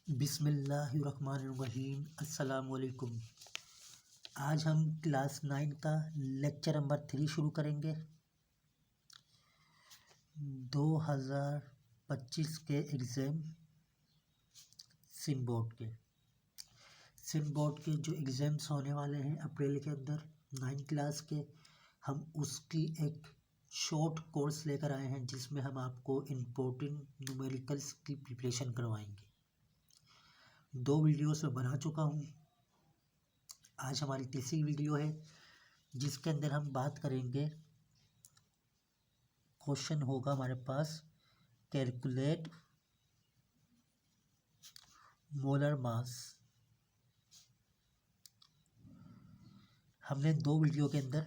बिस्मिल्लाहिर्रहमानिर्रहीम। अस्सलामुअलैकुम। आज हम क्लास 9 का लेक्चर नंबर 3 शुरू करेंगे। 2025 के एग्ज़ाम सिम बोर्ड के जो एग्ज़ाम्स होने वाले हैं अप्रैल के अंदर 9 क्लास के, हम उसकी एक शॉर्ट कोर्स लेकर आए हैं जिसमें हम आपको इम्पोर्टेंट न्यूमेरिकल्स की प्रिपरेशन करवाएंगे। 2 वीडियोस में बना चुका हूँ। आज हमारी तीसरी वीडियो है जिसके अंदर हम बात करेंगे। क्वेश्चन होगा हमारे पास, कैलकुलेट मोलर मास। हमने 2 वीडियो के अंदर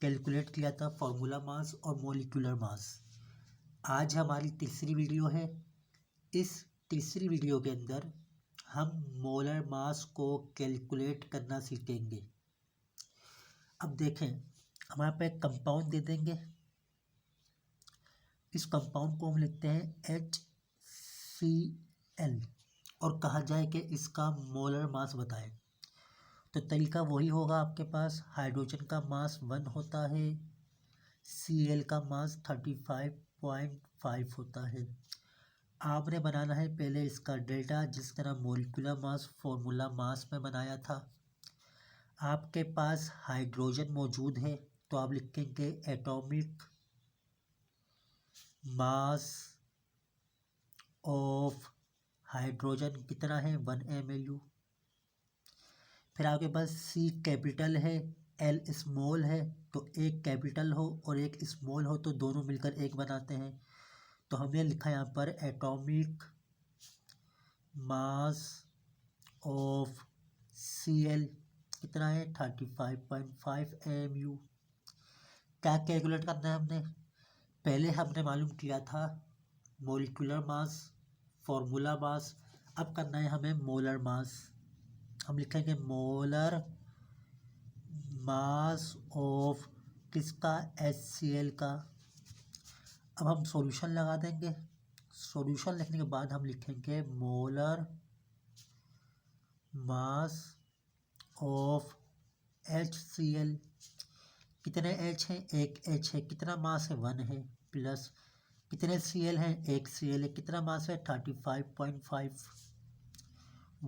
कैलकुलेट किया था फॉर्मूला मास और मॉलिक्यूलर मास। आज हमारी तीसरी वीडियो है। इस तीसरी वीडियो के अंदर हम मोलर मास को कैलकुलेट करना सीखेंगे। अब देखें, हमारे पे एक कंपाउंड दे देंगे। इस कंपाउंड को हम लिखते हैं HCl और कहा जाए कि इसका मोलर मास बताएं। तो तरीका वही होगा आपके पास। हाइड्रोजन का मास 1 होता है, Cl का मास 35.5 होता है। आपने बनाना है पहले इसका डेल्टा, जिस तरह मॉलिक्यूलर मास फॉर्मूला मास में बनाया था। आपके पास हाइड्रोजन मौजूद है तो आप लिखेंगे एटॉमिक मास ऑफ हाइड्रोजन कितना है, 1 mlu। फिर आपके पास C कैपिटल है, L स्मॉल है, तो एक कैपिटल हो और एक स्मॉल हो तो दोनों मिलकर एक बनाते हैं। तो हमने लिखा यहाँ पर एटॉमिक मास ऑफ Cl कितना है, 35.5 mU। क्या कैलकुलेट करना है हमने? पहले हमने मालूम किया था मॉलिक्यूलर मास फॉर्मूला मास, अब करना है हमें मोलर मास। हम लिखेंगे मोलर मास ऑफ किसका, HCl का। अब हम सॉल्यूशन लगा देंगे। सॉल्यूशन लिखने के बाद हम लिखेंगे मोलर मास ऑफ HCl। कितने H हैं, एक H है, कितना मास है, 1 है, प्लस कितने Cl हैं, एक Cl है, कितना मास है, 35.5।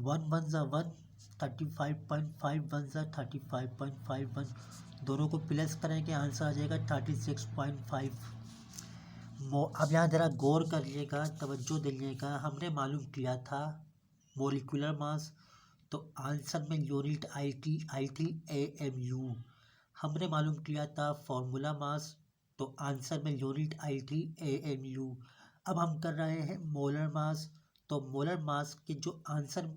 1 1 ज़ा 1, 35.5 1 ज़ा 35.51, दोनों को प्लस करेंगे आंसर आ जाएगा 36.5। अब यहाँ ज़रा गौर करिएगा, तवज्जो दीजिएगा। हमने मालूम किया था मॉलिक्यूलर मास, तो आंसर में यूनिट आई थी AMU। हमने मालूम किया था फॉर्मूला मास, तो आंसर में यूनिट आई थी AMU। अब हम कर रहे हैं मोलर मास, तो मोलर मास के जो आंसर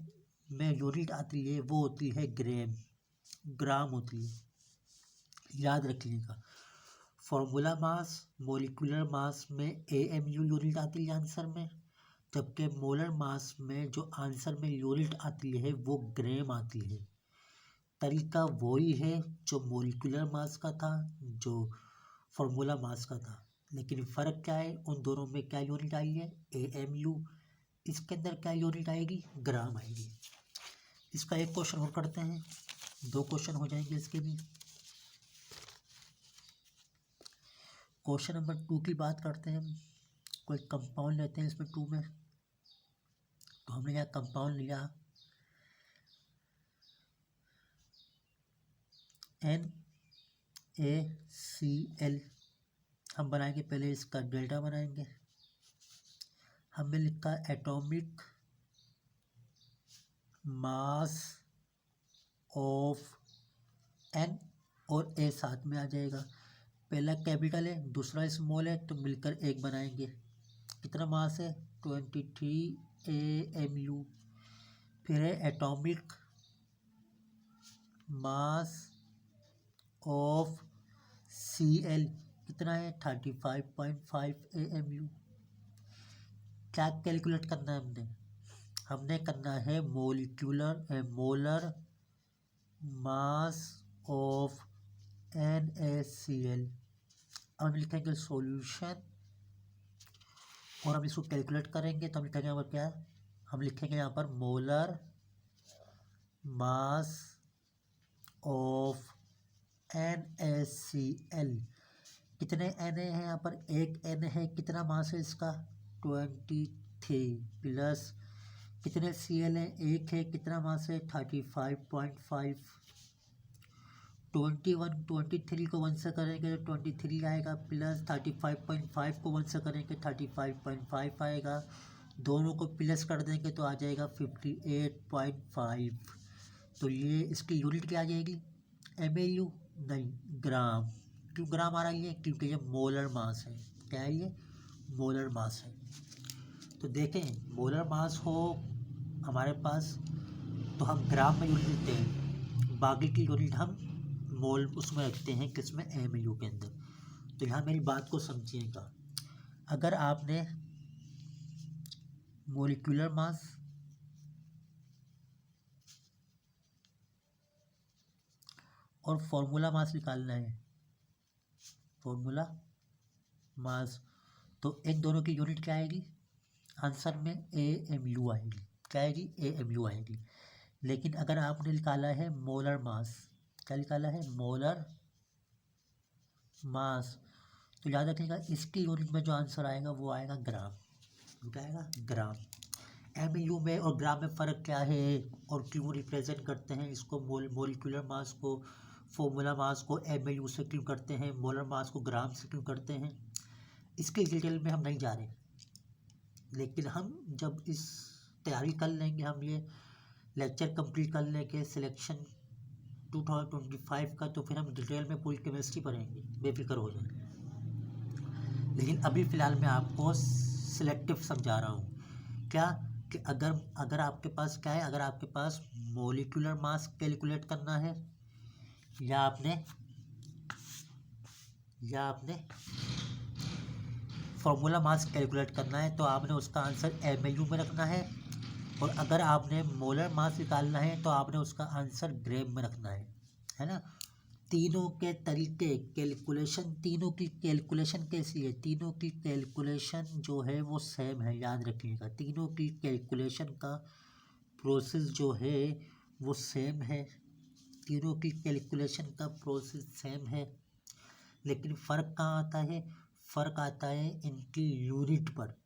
में यूनिट आती है वो होती है ग्राम होती है, याद रखिएगा। फॉर्मूला मास मॉलिक्यूलर मास में AMU यूनिट आती है आंसर में, जबकि मोलर मास में जो आंसर में यूनिट आती है वो ग्राम आती है। तरीका वही है जो मॉलिक्यूलर मास का था, जो फॉर्मूला मास का था, लेकिन फ़र्क क्या है, उन दोनों में क्या यूनिट आई है, AMU। इसके अंदर क्या यूनिट आएगी, ग्राम आएगी। इसका एक क्वेश्चन और करते हैं, 2 क्वेश्चन हो जाएंगे इसके भी। क्वेश्चन नंबर 2 की बात करते हैं। हम कोई कंपाउंड लेते हैं इसमें 2 में, तो हमने यहाँ कंपाउंड लिया NaCl। हम बनाएंगे पहले इसका डेल्टा बनाएंगे। हमने लिखा एटॉमिक मास ऑफ N और A साथ में आ जाएगा। पहला कैपिटल है, दूसरा स्मॉल है, तो मिलकर एक बनाएंगे। कितना मास है, 23 AMU। फिर है एटॉमिक मास ऑफ Cl कितना है, 35.5 AMU। क्या कैलकुलेट करना है हमने करना है मोलर मास ऑफ NaCl। अब हम लिखेंगे सॉल्यूशन और हम इसको कैलकुलेट करेंगे, तो हम लिखेंगे क्या, हम लिखेंगे यहाँ पर मोलर मास ऑफ NaCl। कितने Na है यहाँ पर, एक N है, कितना मास है इसका 23 प्लस कितने Cl है, एक है, कितना मास है 35.5। 23 को 1 से करेंगे तो 23 आएगा, प्लस 35.5 को 1 से करेंगे 35.5 आएगा, दोनों को प्लस कर देंगे तो आ जाएगा 58.5। तो ये इसकी यूनिट क्या आ जाएगी, MAU नहीं, ग्राम। क्यों ग्राम आ रहा है ये, क्योंकि ये मोलर मास है। क्या है ये, मोलर मास है। तो देखें मोलर मास हो हमारे पास तो हम ग्राम में यूनिट लेते हैं, बाकी की यूनिट हम मोल उसमें रखते हैं, किसमें, MAU के अंदर। तो यहाँ मेरी बात को समझिएगा, अगर आपने मोलिकुलर मास और फॉर्मूला मास निकालना है, फॉर्मूला मास, तो इन दोनों की यूनिट क्या आएगी, आंसर में AMU आएगी। क्या आएगी, AMU आएगी। लेकिन अगर आपने निकाला है मोलर मास, क्या निकाला है, मोलर मास, तो याद रखिएगा इसकी यूनिट में जो आंसर आएगा वो आएगा ग्राम। क्या आएगा, ग्राम। MAU में और ग्राम में फ़र्क क्या है और क्यों रिप्रेजेंट करते हैं इसको, मोलिकुलर मास को फॉर्मूला मास को MAU से क्यों करते हैं, मोलर मास को ग्राम से क्यों करते हैं, इसके डिटेल में हम नहीं जा रहे। लेकिन हम जब इस तैयारी कर लेंगे, हम ये लेक्चर कंप्लीट कर लेंगे सिलेक्शन 2025 का, तो फिर हम डिटेल में पूरी केमिस्ट्री पढ़ेंगे, बेफिक्र हो जाए। लेकिन अभी फ़िलहाल मैं आपको सिलेक्टिव समझा रहा हूँ। क्या कि अगर आपके पास क्या है, अगर आपके पास मोलिकुलर मास कैलकुलेट करना है या आपने फॉर्मूला मास कैलकुलेट करना है, तो आपने उसका आंसर MAU में रखना है। और अगर आपने मोलर मास निकालना है तो आपने उसका आंसर ग्राम में रखना है ना। तीनों के तरीके कैलकुलेशन, तीनों की कैलकुलेशन कैसी है, तीनों की कैलकुलेशन जो है वो सेम है, याद रखिएगा। तीनों की कैलकुलेशन का प्रोसेस जो है वो सेम है, तीनों की कैलकुलेशन का प्रोसेस सेम है। लेकिन फ़र्क कहाँ आता है, फ़र्क आता है इनकी यूनिट पर।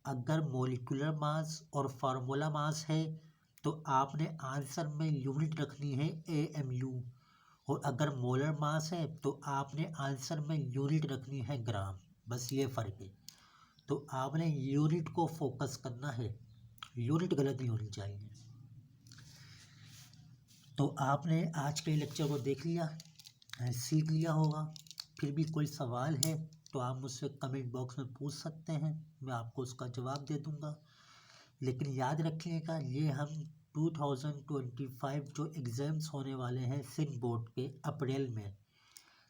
अगर मोलिकुलर मास और फार्मूला मास है तो आपने आंसर में यूनिट रखनी है AMU, और अगर मोलर मास है तो आपने आंसर में यूनिट रखनी है ग्राम। बस ये फ़र्क है। तो आपने यूनिट को फोकस करना है, यूनिट गलत नहीं होनी चाहिए। तो आपने आज के लेक्चर को देख लिया, सीख लिया होगा। फिर भी कोई सवाल है तो आप मुझसे कमेंट बॉक्स में पूछ सकते हैं, मैं आपको उसका जवाब दे दूंगा। लेकिन याद रखिएगा, ये हम 2025 जो एग्ज़ाम्स होने वाले हैं सिंध बोर्ड के अप्रैल में,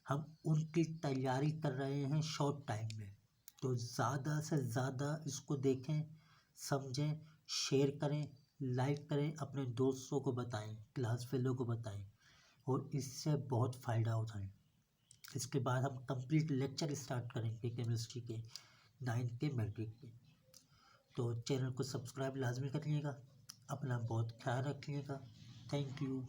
हम उनकी तैयारी कर रहे हैं शॉर्ट टाइम में। तो ज़्यादा से ज़्यादा इसको देखें, समझें, शेयर करें, लाइक करें, अपने दोस्तों को बताएं, क्लास फेलो को बताएं, और इससे बहुत फ़ायदा उठाएं। इसके बाद हम कंप्लीट लेक्चर स्टार्ट करेंगे केमिस्ट्री के 9th के मैट्रिक के। तो चैनल को सब्सक्राइब लाजमी करिएगा, अपना बहुत ख्याल रखिएगा। Thank you.